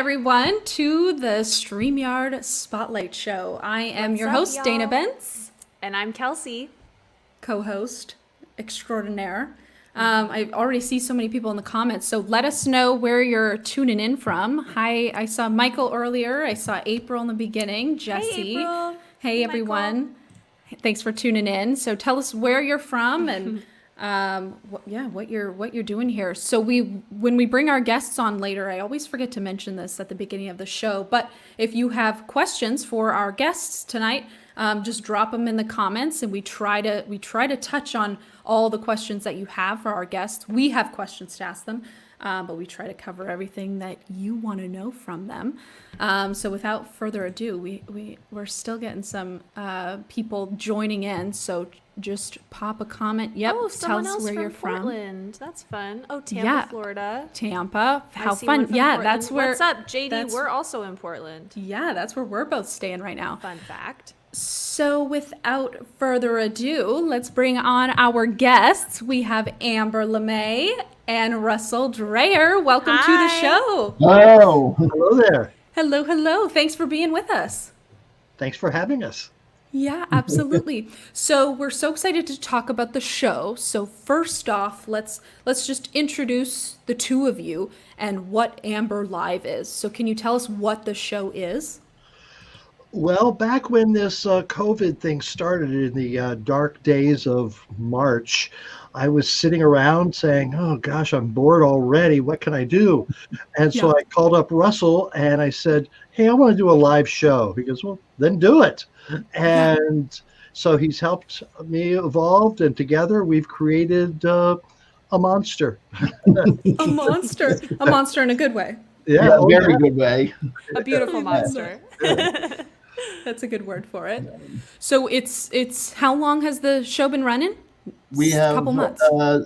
everyone, to the StreamYard Spotlight Show. I am your host, y'all? Dana Benz, And I'm Kelsey. co-host extraordinaire. I already see so many people in the comments, so let us know where you're tuning in from. Hi, I saw Michael earlier. I saw April in the beginning. Jesse. April. Hey, Hey, everyone. Thanks for tuning in. So tell us where you're from and what you're doing here. So when we bring our guests on later, I always forget to mention this at the beginning of the show, but if you have questions for our guests tonight, just drop them in the comments, and we try to touch on all the questions that you have for our guests. We have questions to ask them, but we try to cover everything that you want to know from them. So without further ado, we're still getting some people joining in. So just pop a comment. Yep, Oh, tell someone us else where from you're Portland. That's fun. Oh, Tampa, Yeah. Florida. Tampa. I How see one fun! from Yeah, Portland. that's where. What's up, JD? that's- We're also in Portland. Yeah, that's where we're both staying right now. Fun fact. So without further ado, let's bring on our guests. We have Amber LeMay and Russell Dreher. Welcome to the Hi. show. Oh, hello there. Hello, hello. Thanks for being with us. Thanks for having us. Yeah, absolutely. So we're so excited to talk about the show. So first off, let's just introduce the two of you and what Amber Live is. So can you tell us what the show is? Well, back when this COVID thing started in the dark days of March, I was sitting around saying, oh gosh, I'm bored already. What can I do? And so Yeah. I called up Russell and I said, hey, I want to do a live show. He goes, well, then do it. And so he's helped me evolve, and together we've created a monster. A monster in a good way. Yeah, oh, Very yeah. good way. A beautiful monster. That's a good word for it. So it's how long has the show been running? We have a couple months.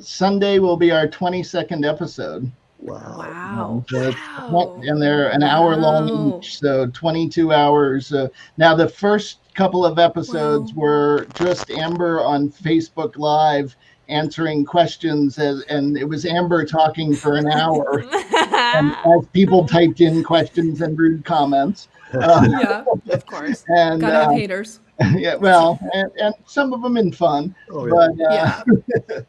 Sunday will be our 22nd episode. Wow. Wow. So Wow. and they're an hour long Wow. each, so 22 hours. Now the first couple of episodes Wow. were just Amber on Facebook Live answering questions, and it was Amber talking for an hour as people typed in questions and rude comments. Yeah, of course. And Gotta have haters. yeah, well, and some of them in fun. Oh, yeah. But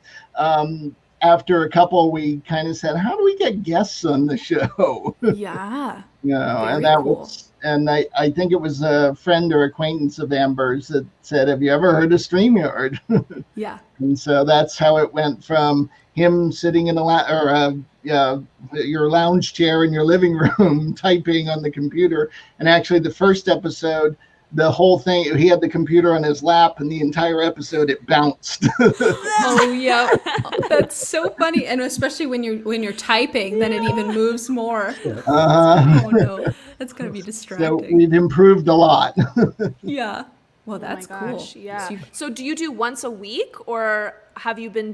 after a couple, we kind of said, "How do we get guests on the show?" Yeah. You know, Very and that cool. was, and I think it was a friend or acquaintance of Amber's that said, "Have you ever heard of StreamYard?" Yeah. And so that's how it went from him sitting in your lounge chair in your living room typing on the computer. And actually, the first episode, the whole thing, he had the computer on his lap, and the entire episode it bounced. Oh yeah. That's so funny. And especially when you're typing, then it even moves more. Oh no. That's gonna be So distracting. we've improved a lot. Yeah. Well, Oh my that's cool. gosh, yeah. So you- So do you do once a week, or have you been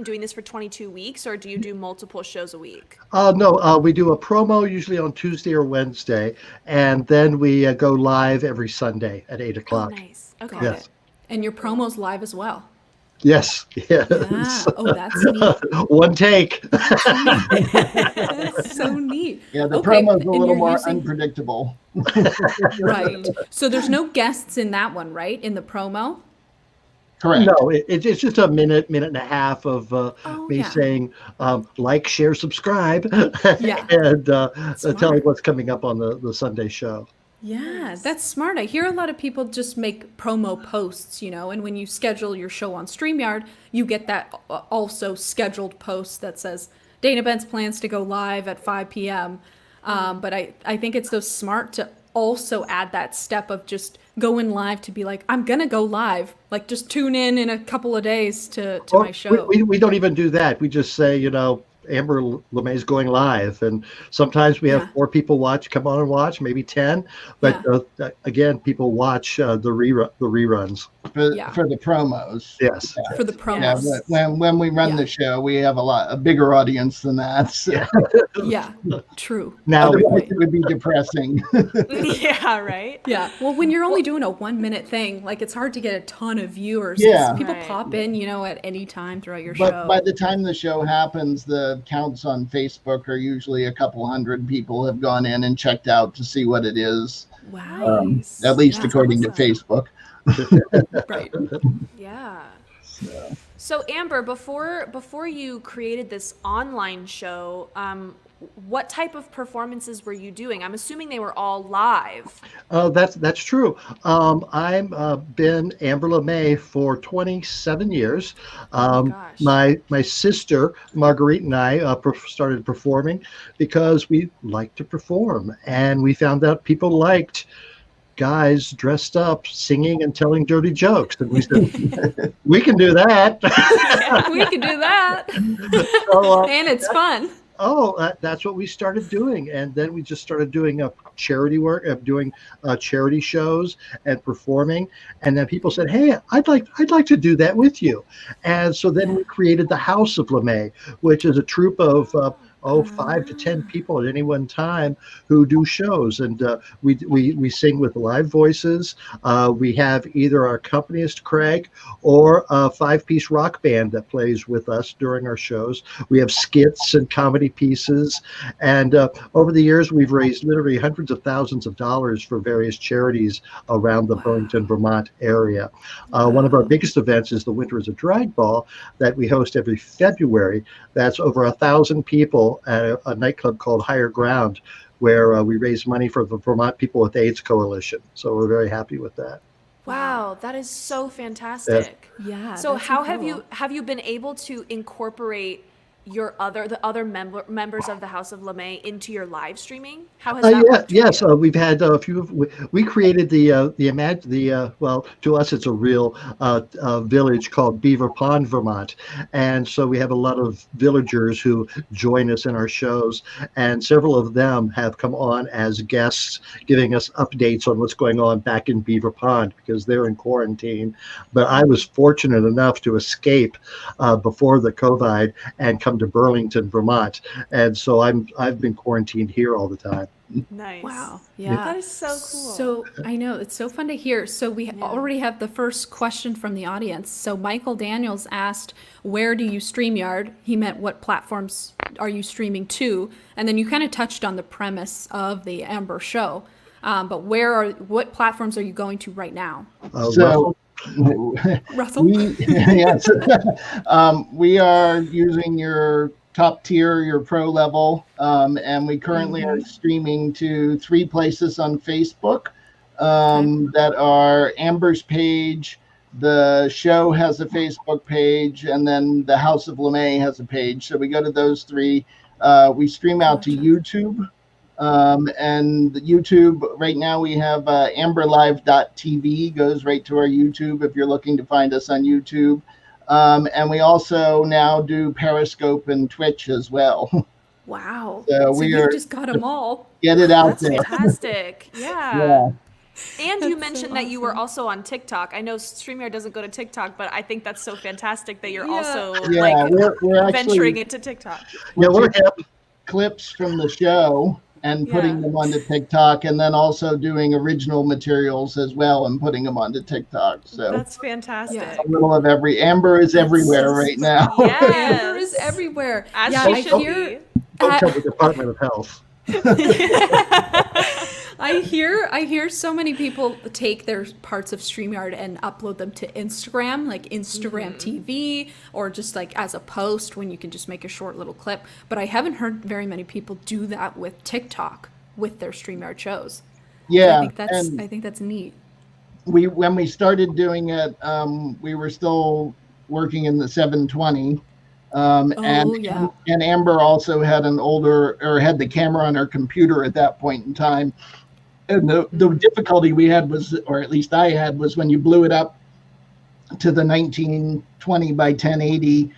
doing this for 22 weeks, or do you do multiple shows a week? No, we do a promo usually on Tuesday or Wednesday, and then we go live every Sunday at 8 o'clock. Nice. Okay. Yes. And your promo's live as well. Yes. Yes. Yeah. Oh, that's neat. One take. That's so neat. Yeah, the Okay, promo's a and little you're more using- unpredictable. Right. So there's no guests in that one, right? In the promo? Correct. No, it's just a minute and a half of me yeah. saying like, share, subscribe, Yeah. and Smart. telling what's coming up on the Sunday show. Yeah, that's smart. I hear a lot of people just make promo posts, and when you schedule your show on StreamYard, you get that also scheduled post that says Dana Benz plans to go live at 5 p.m. But I think it's so smart to also add that step of just going live, to be like, I'm going to go live. Like, just tune in a couple of days to Or my show. We don't even do that. We just say, Amber LeMay's going live, and sometimes we have Yeah. 4 people come on and watch, maybe 10. But again, people watch the reruns. Yeah. For the promos. Yes. For the Yeah, promos. but when we run Yeah. the show, we have a bigger audience than that. So Yeah, true. Now, otherwise it would be depressing. Yeah, right? Yeah. Well, when you're only doing a 1-minute thing, like, it's hard to get a ton of viewers. Yeah. People Right. pop in, at any time throughout your But show. by the time the show happens, the the counts on Facebook are usually a couple hundred people have gone in and checked out to see what it is. Wow. Nice. At least That's according to awesome. Facebook. Right. Yeah. So Amber, before you created this online show, what type of performances were you doing? I'm assuming they were all live. That's true. I've been Amber LeMay for 27 years. Gosh. My sister Marguerite and I started performing because we like to perform, and we found out people liked guys dressed up singing and telling dirty jokes, and we said we can do that. Yeah, we can do that. So, And it's fun. That's what we started doing, and then we just started doing charity work, doing charity shows and performing. And then people said, "Hey, I'd like to do that with you." And so then we created the House of LeMay, which is a troupe of 5 to 10 people at any one time who do shows, and we sing with live voices. We have either our accompanist Craig or a 5-piece rock band that plays with us during our shows. We have skits and comedy pieces, and over the years we've raised literally hundreds of thousands of dollars for various charities around the Burlington, Vermont area. One of our biggest events is the Winter is a Drag Ball that we host every February. That's over 1,000 people at a nightclub called Higher Ground, where we raise money for the Vermont People with AIDS Coalition. So we're very happy with that. Wow, that is so fantastic. Yeah. So that's how incredible. have you been able to incorporate the other members of the House of LeMay into your live streaming? How has that worked for Yes, you? we've had a few. We created well, to us it's a real village called Beaver Pond, Vermont, and so we have a lot of villagers who join us in our shows, and several of them have come on as guests, giving us updates on what's going on back in Beaver Pond because they're in quarantine. But I was fortunate enough to escape before the COVID and come to Burlington, Vermont, and so I've been quarantined here all the time. Nice. Wow. Yeah. That is so cool. So I know it's so fun to hear. So we already have the first question from the audience. So Michael Daniels asked, where do you StreamYard? He meant what platforms are you streaming to? And then you kind of touched on the premise of the Amber show. But what platforms are you going to right now? Russell? Yes. We are using your top tier, your pro level, and we currently are streaming to 3 places on Facebook that are Amber's page. The show has a Facebook page, and then the House of LeMay has a page. So we go to those 3. We stream out to YouTube. And the YouTube right now we have amberlive.tv goes right to our YouTube if you're looking to find us on YouTube. And we also now do Periscope and Twitch as well. Wow. So you just got them all. Get it out That's there. fantastic. Yeah. Yeah. And you That's mentioned so that you were awesome. also on TikTok. I know StreamYard doesn't go to TikTok, but I think that's so fantastic that you're Yeah. also Yeah, like we're actually venturing into TikTok. Yeah, we're hip. clips from the show and putting them onto TikTok, and then also doing original materials as well and putting them onto TikTok. So That's fantastic. Yeah. a little of every. Amber is everywhere right now. Yes. Amber is everywhere. As yeah, she I should hear. be. Don't tell the Department of Health. I hear so many people take their parts of StreamYard and upload them to Instagram, like Instagram TV, or just like as a post when you can just make a short little clip. But I haven't heard very many people do that with TikTok with their StreamYard shows. Yeah, I think that's neat. when we started doing it, we were still working in the 720. And Amber also had had the camera on her computer at that point in time. And the difficulty we had was, or at least I had, was when you blew it up to the 1920 by 1080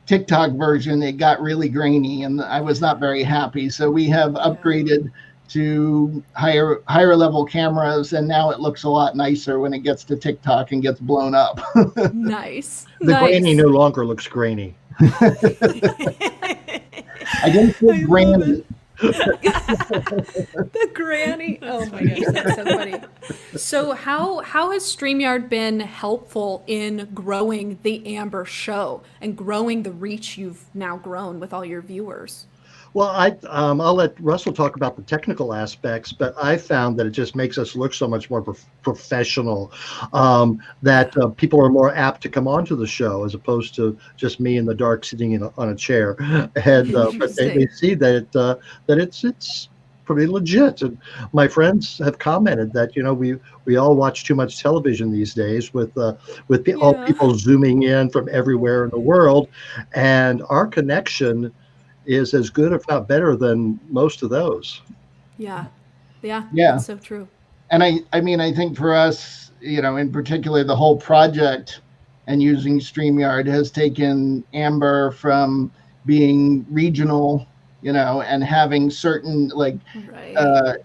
TikTok version, it got really grainy and I was not very happy. So we have upgraded to higher level cameras, and now it looks a lot nicer when it gets to TikTok and gets blown up. Nice. The grainy no longer looks grainy. I didn't say grainy. The granny. Oh my gosh, that's so funny. So how has StreamYard been helpful in growing the Amber Show and growing the reach you've now grown with all your viewers? Well, I'll let Russell talk about the technical aspects, but I found that it just makes us look so much more professional, that people are more apt to come onto the show as opposed to just me in the dark sitting on a chair, and but they see that it's pretty legit. And my friends have commented that we all watch too much television these days with all people zooming in from everywhere in the world, and our connection is as good, if not better, than most of those. Yeah. Yeah. That's so true. And I mean, I think for us, in particular, the whole project and using StreamYard has taken Amber from being regional, and having certain, like,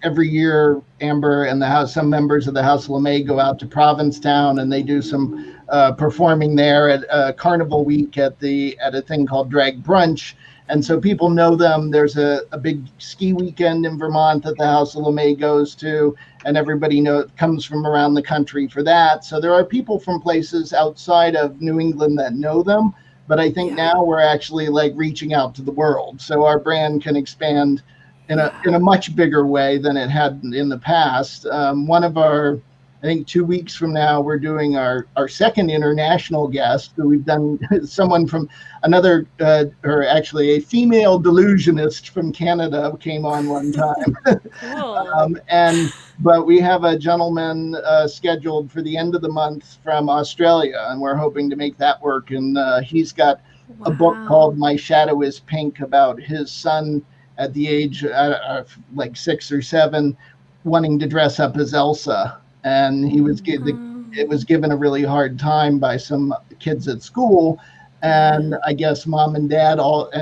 every year, Amber and some members of the House of LeMay go out to Provincetown and they do some performing there at Carnival Week at a thing called Drag Brunch. And so people know them. There's a big ski weekend in Vermont that the House of LeMay goes to, and everybody comes from around the country for that. So there are people from places outside of New England that know them. But I think now we're actually like reaching out to the world. So our brand can expand in a much bigger way than it had in the past. I think 2 weeks from now, we're doing our second international guest. So we've done someone from another, or actually a female delusionist from Canada came on one time. Cool. But we have a gentleman scheduled for the end of the month from Australia, and we're hoping to make that work. And he's got a book called My Shadow is Pink about his son at the age of like 6 or 7 wanting to dress up as Elsa. And it was given a really hard time by some kids at school, and I guess mom and dad all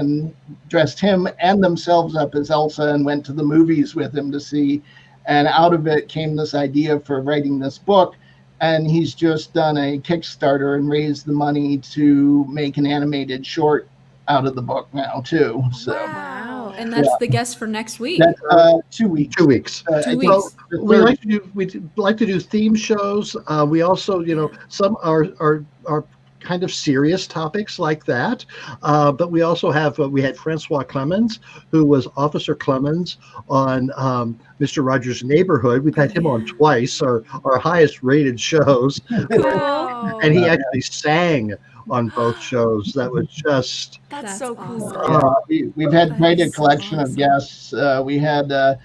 dressed him and themselves up as Elsa and went to the movies with him to see, and out of it came this idea for writing this book, and he's just done a Kickstarter and raised the money to make an animated short out of the book now too. So Wow. And that's the guest for next week. that's 2 weeks. 2 weeks. 2 weeks. Well, we like to do theme shows. We also, some are kind of serious topics like that. But we also we had Francois Clemens, who was Officer Clemens on Mr. Rogers' Neighborhood. We've had him on twice, our highest rated shows. Cool. And he actually sang on both shows. That was just... That's so cool. awesome. We've had quite a so collection of awesome. guests. We had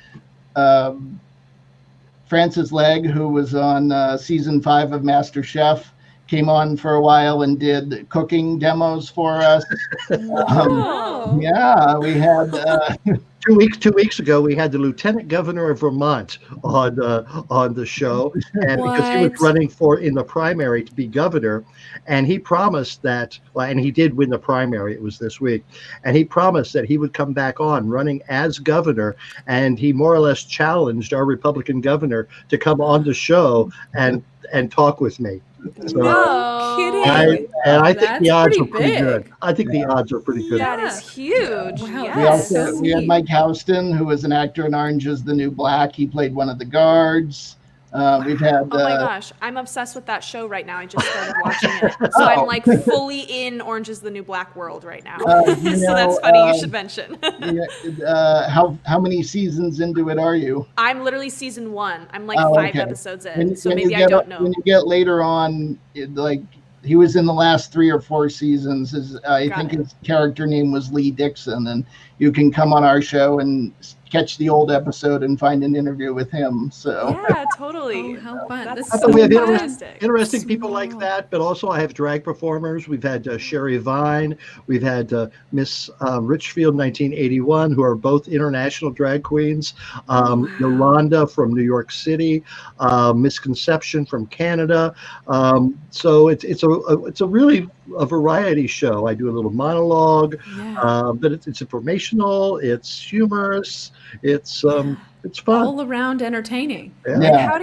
Francis Legg, who was on season 5 of MasterChef, came on for a while and did cooking demos for us. Wow. Yeah, we had 2 weeks ago, we had the Lieutenant Governor of Vermont on the show, and because he was What? running in the primary to be governor, and he promised that, and he did win the primary. It was this week, and he promised that he would come back on running as governor, and he more or less challenged our Republican governor to come on the show and talk with me. So No kidding. I think That's the odds pretty are pretty big. good. I think the odds are pretty good. That is huge. Wow. Yes. we had neat. Mike Houston, who was an actor in Orange is the New Black. He played one of the guards. We've had Oh my gosh, I'm obsessed with that show right now. I just started watching it. So I'm like fully in Orange is the New Black world right now. So that's funny you should mention. how many seasons into it are you? I'm literally season 1. I'm like Oh, 5 okay. episodes in. So When maybe you I get don't know. When you get later on, like he was in the last 3 or 4 seasons. I Got think it. his character name was Lee Dixon, and you can come on our show and catch the old episode and find an interview with him. So Yeah, totally. Oh, how fun. That's That's But we have fantastic. interesting people like Small. that, but also I have drag performers. We've had Sherry Vine, we've had Miss Richfield 1981, who are both international drag queens, Yolanda from New York City, Miss Conception from Canada. So it's a really a variety show. I do a little monologue, Yeah. but it's informational, it's humorous. It's fun. All around entertaining. Yeah. And how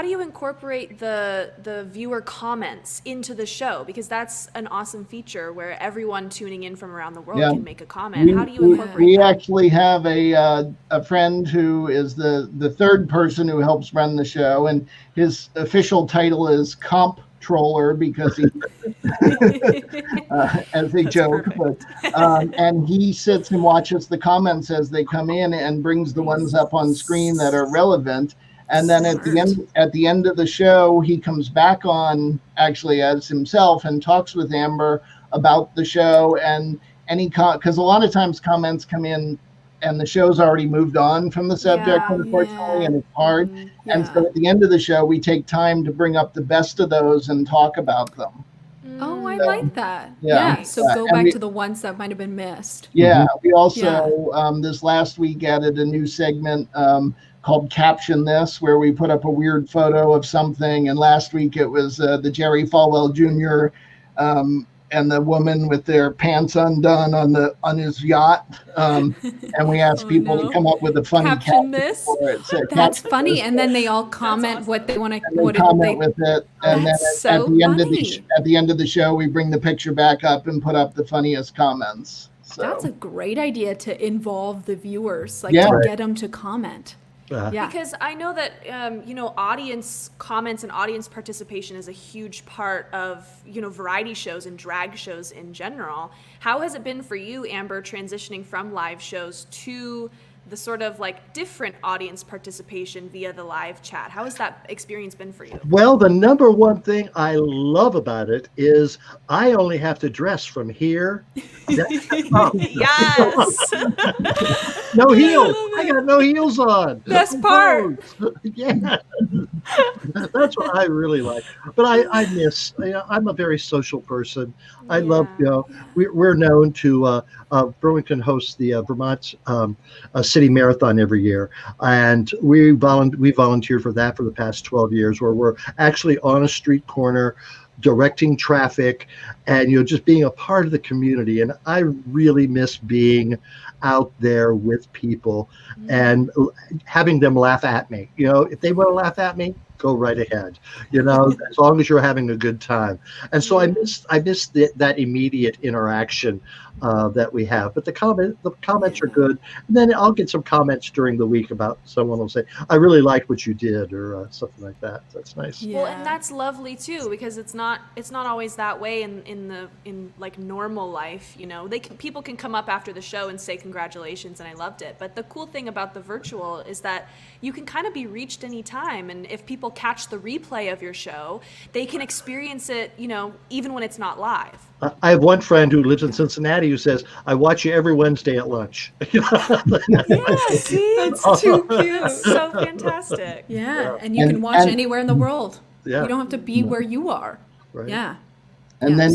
do you incorporate the viewer comments into the show? Because that's an awesome feature where everyone tuning in from around the world can make a comment. How do you incorporate We that? actually have a friend who is the third person who helps run the show, and his official title is comptroller because he, as a joke, but and he sits and watches the comments as they come in and brings the ones up on screen that are relevant. And then at the end of the show, he comes back on actually as himself and talks with Amber about the show and because a lot of times comments come in and the show's already moved on from the subject, unfortunately, and it's hard. And so at the end of the show, we take time to bring up the best of those and talk about them. Oh, I like that. Yeah. Yeah. So go back to the ones that might have been missed. Yeah. We also, this last week, added a new segment called Caption This, where we put up a weird photo of something. And last week it was the Jerry Falwell Jr. And the woman with their pants undone on his yacht. And we asked people to come up with a funny Caption this. for it. So That's caption funny. this, And then they all comment what they want to, and what they comment with it. And then That's at so the end funny. at the end of the show, we bring the picture back up and put up the funniest comments. So That's a great idea to involve the viewers, like Yeah. to Right. get them to comment. Yeah. Because I know that audience comments and audience participation is a huge part of variety shows and drag shows in general. How has it been for you, Amber, transitioning from live shows to the sort of like different audience participation via the live chat? How has that experience been for you? Well, the number one thing I love about it is I only have to dress from here. Yes. No heels. I got no heels on. Best part. Yeah. That's what I really like. But I miss, I'm a very social person. I love, we're known to, Burlington hosts the Vermont City Marathon every year. And we volunteered for that for the past 12 years, where we're actually on a street corner directing traffic and just being a part of the community. And I really miss being out there with people and having them laugh at me. If they want to laugh at me, go right ahead, as long as you're having a good time. And so I miss that immediate interaction that we have. But the comments are good. And then I'll get some comments during the week about someone will say, I really liked what you did, or something like that. That's nice. Well, and that's lovely too, because it's not always that way in like normal life. People can come up after the show and say congratulations and I loved it. But the cool thing about the virtual is that you can kind of be reached anytime, and if people catch the replay of your show, they can experience it, even when it's not live. I have one friend who lives in Cincinnati who says, I watch you every Wednesday at lunch. Yeah, see? That's too cute. That's so fantastic. Yeah, and you can watch anywhere in the world. Yeah. You don't have to be where you are. Right. Yeah. And then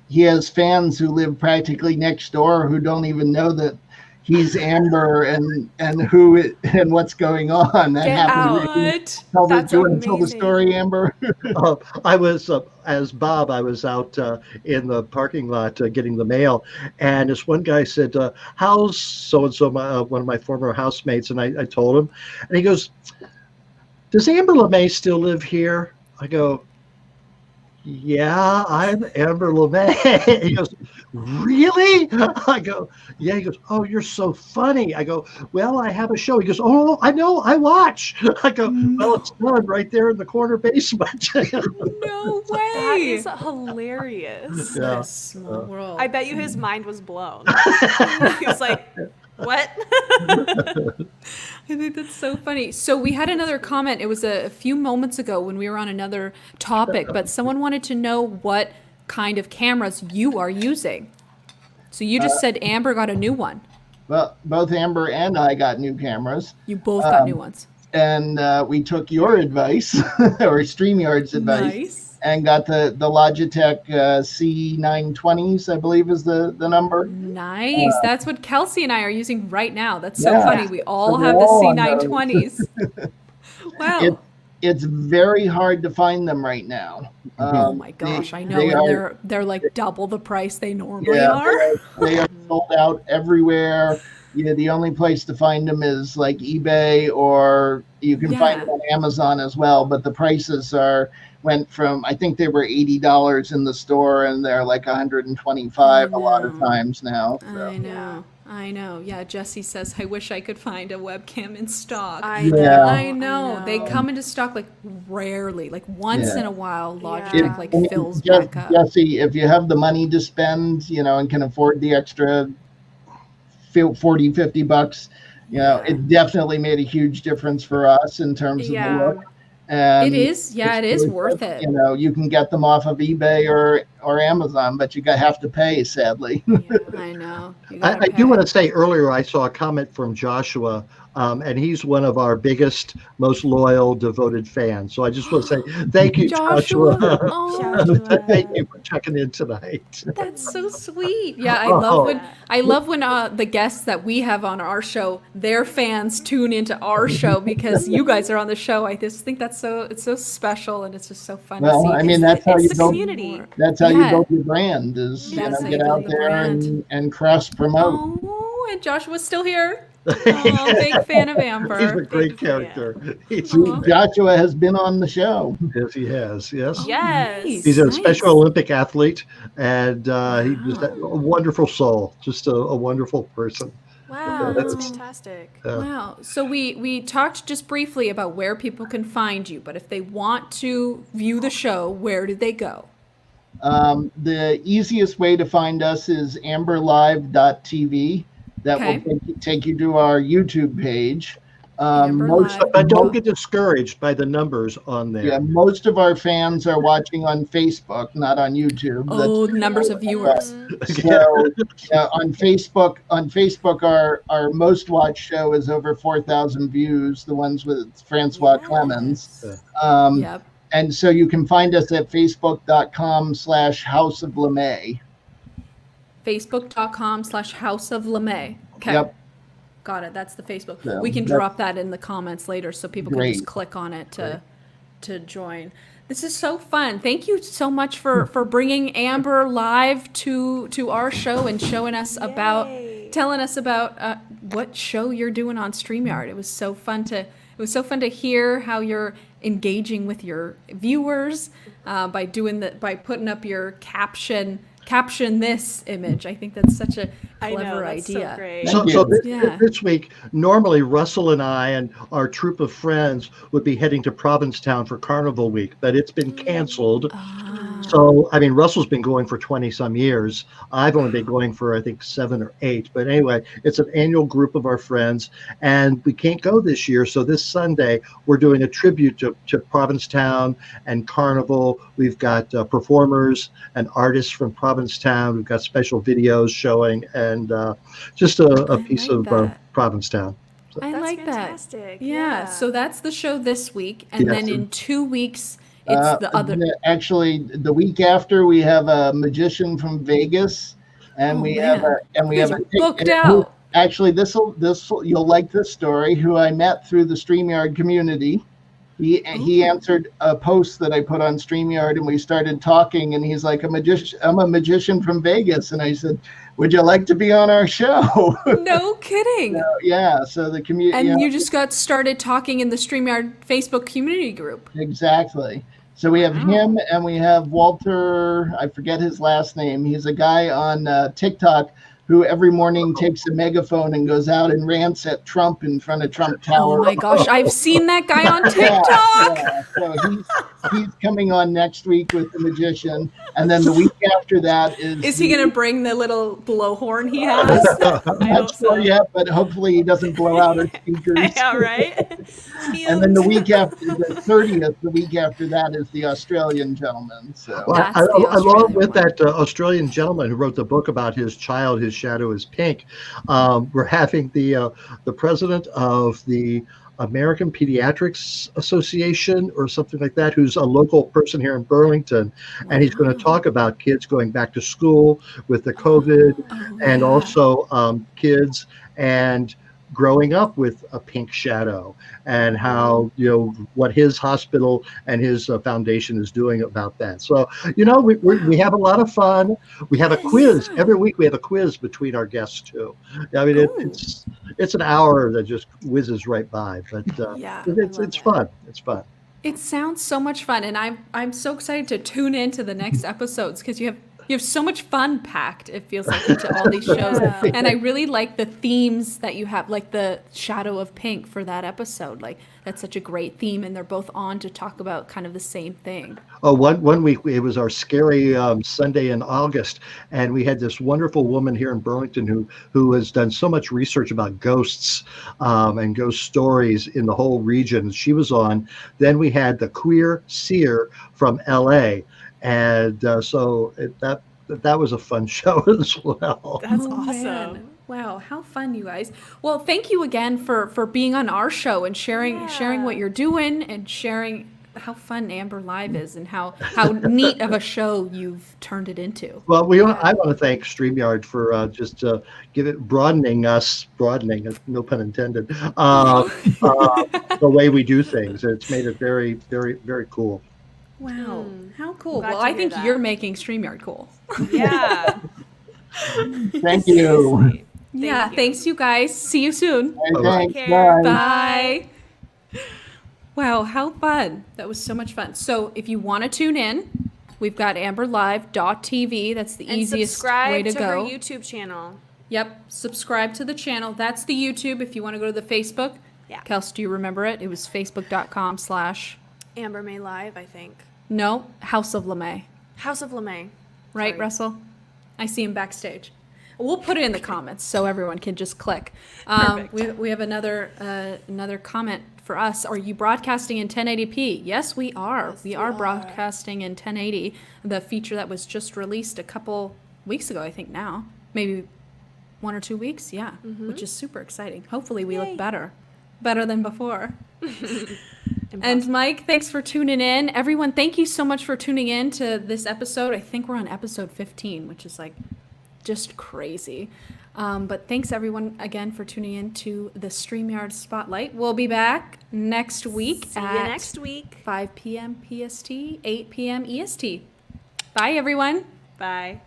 he has fans who live practically next door who don't even know that he's Amber and what's going on. That Get happens. out. Do you want to tell the story, Amber? I was, as Bob, I was out in the parking lot getting the mail, and this one guy said, how's so-and-so, one of my former housemates, and I told him, and he goes, does Amber LeMay still live here? I go, yeah, I'm Amber LeMay. He goes, really? I go, yeah. He goes, oh, you're so funny. I go, well, I have a show. He goes, oh, I know, I watch. I go, well, it's done right there in the corner basement. No way. That is hilarious. What a small world. I bet you his mind was blown. He was like, what? I think that's so funny. So we had another comment. It was a few moments ago when we were on another topic, but someone wanted to know what kind of cameras you are using. So you just said Amber got a new one. Well, both Amber and I got new cameras. You both got new ones. And we took your advice, or StreamYard's advice, Nice. and got the Logitech C920s, I believe is the number. Nice. That's what Kelsey and I are using right now. That's so Yeah. funny. We all So have we're the all on those. C920s. Wow. It's very hard to find them right now. Oh my gosh, I know. they And are- they're like double the price they normally Yeah, are. they are sold out everywhere. Yeah, the only place to find them is like eBay, or you can find them Yeah. on Amazon as well. But the prices went from, I think they were $80 in the store, and they're like 125 a lot of know. times now. So I know. I know. Yeah, Jesse says, I wish I could find a webcam in stock. I Yeah. know. I know. They know. come into stock like rarely, like once Yeah. in a while. Logitech Yeah. like I mean, fills back up. Jesse, if you have the money to spend, and can afford the extra 40, $50, Yeah. it definitely made a huge difference for us in terms of the Yeah. look. And It is. Yeah, it is worth it. You can get them off of eBay or Amazon, but you have to pay, sadly. I know. You I gotta do pay. want to say earlier, I saw a comment from Joshua, and he's one of our biggest, most loyal, devoted fans. So I just want to say thank you, Joshua. Joshua. Oh, Thank you for checking in tonight. that's so sweet. Yeah, Oh. I love when the guests that we have on our show, their fans tune into our show because you guys are on the show. I just think it's so special, and it's just so fun to Well, see. I mean, that's how It's you the build. community. That's how you Yeah. build your brand. Is That's how you get build out the there brand. and cross promote. Oh, and Joshua's still here. Oh, big fan of He's a Amber. great Big fan. character. He's, Joshua has been on the show. yes, he has. Yes. Yes. Nice. He's a Nice. Special Olympic athlete, and he's just a wonderful soul, just a wonderful person. Wow, that's Yes. fantastic. Wow. So we talked just briefly about where people can find you, but if they want to view the show, where do they go? The easiest way to find us is amberlive.tv. That Okay. will take you to our YouTube page. Amber Most, Live. But don't get discouraged by the numbers on there. yeah, most of our fans are watching on Facebook, not on YouTube. Oh, the numbers of viewers. So on Facebook, our most watched show is over 4,000 views. The ones with Francois Clemens. Yep. And so you can find us at facebook.com/House of LeMay. Facebook.com/House of LeMay. Okay. Yep. Got it. That's the Facebook. So We can that's- drop that in the comments later so people can just Great. click on it to join. This is so fun. Thank you so much for bringing Amber live to our show and showing us telling us about what show you're doing on StreamYard. It was so fun to hear how you're engaging with your viewers by putting up your caption this image. I think that's such a I clever know, that's idea. so great. So, Thank so you. Yeah. this week, normally Russell and I and our troop of friends would be heading to Provincetown for Carnival Week, but it's been canceled. So, I mean, Russell's been going for 20 some years. I've only been going for, I think, 7 or 8. But anyway, it's an annual group of our friends, and we can't go this year. So this Sunday, we're doing a tribute to Provincetown and Carnival. We've got performers and artists from Provincetown. We've got special videos showing, and just a piece like of that. Provincetown. I That's like that. fantastic. Yeah. So that's the show this week, and Yes. then in 2 weeks, it's the other. Actually, the week after, we have a magician from Vegas, and Oh, we man. have You guys are a booked out. Actually, you'll like this story. Who I met through the StreamYard community. He answered a post that I put on StreamYard, and we started talking. And he's like, I'm a magician from Vegas, and I said, would you like to be on our show? No kidding. Yeah. So the community. And you just got started talking in the StreamYard Facebook community group. Exactly. So we have him, and we have Walter, I forget his last name. He's a guy on TikTok who every morning takes a megaphone and goes out and rants at Trump in front of Trump Tower. Oh my gosh, I've seen that guy on TikTok. Yeah. So he's coming on next week with the magician, and then the week after that is Is he going to bring the little blowhorn he has? I hope not sure so. yet, but hopefully he doesn't blow out our speakers. Yeah, right? And then the week after, the 30th, the week after that is the Australian gentleman. So Well, That's the along Australian with one. that Australian gentleman who wrote the book about his child, His Shadow is Pink, we're having the president of the American Pediatrics Association or something like that, who's a local person here in Burlington, and he's going to talk about kids going back to school with the COVID, Oh, and yeah. also kids and growing up with a pink shadow, and how, what his hospital and his foundation is doing about that. So, we have a lot of fun. We have a quiz every week. We have a quiz between our guests too. I mean, it's an hour that just whizzes right by, but Yeah, it's fun. It's fun. It sounds so much fun, and I'm so excited to tune into the next episodes because you have so much fun packed, it feels like, into all these shows. And I really like the themes that you have, like the Shadow of Pink for that episode. Like, that's such a great theme, and they're both on to talk about kind of the same thing. Oh, one week it was our scary Sunday in August, and we had this wonderful woman here in Burlington who has done so much research about ghosts and ghost stories in the whole region. She was on. Then we had the queer seer from LA, and that was a fun show as well. That's Oh, awesome. man. Wow, how fun, you guys. Well, thank you again for being on our show and sharing what you're doing and sharing how fun Amber Live is and how neat of a show you've turned it into. Well, I want to thank StreamYard for just broadening, no pun intended, the way we do things. It's made it very, very, very cool. Wow, how cool. Glad Well, to I hear think that. you're making StreamYard cool. Yeah. Thank you. Yeah, you. thanks, you guys. See you soon. Thanks. Take care. Bye. Bye. Wow, how fun. That was so much fun. So if you want to tune in, we've got amberlive.tv. That's the And easiest subscribe way to her go. YouTube channel. Yep, subscribe to the channel. That's the YouTube. If you want to go to the Facebook. Yeah. Kels, do you remember it? It was facebook.com/ Amber May Live, I think. No, House of LeMay. House of LeMay. Right, Sorry. Russell? I see him backstage. We'll put it in the comments so everyone can just click. Perfect. We have another comment for us. Are you broadcasting in 1080p? Yes, we are. We are broadcasting in 1080. The feature that was just released a couple weeks ago, I think now. Maybe 1 or 2 weeks, yeah, which is super exciting. Hopefully we Yay. look better than before. And Mike, thanks for tuning in. Everyone, thank you so much for tuning in to this episode. I think we're on episode 15, which is like just crazy. But thanks everyone again for tuning in to the StreamYard Spotlight. We'll be back next week See you at next week. 5 p.m. PST, 8 p.m. EST. Bye everyone. Bye.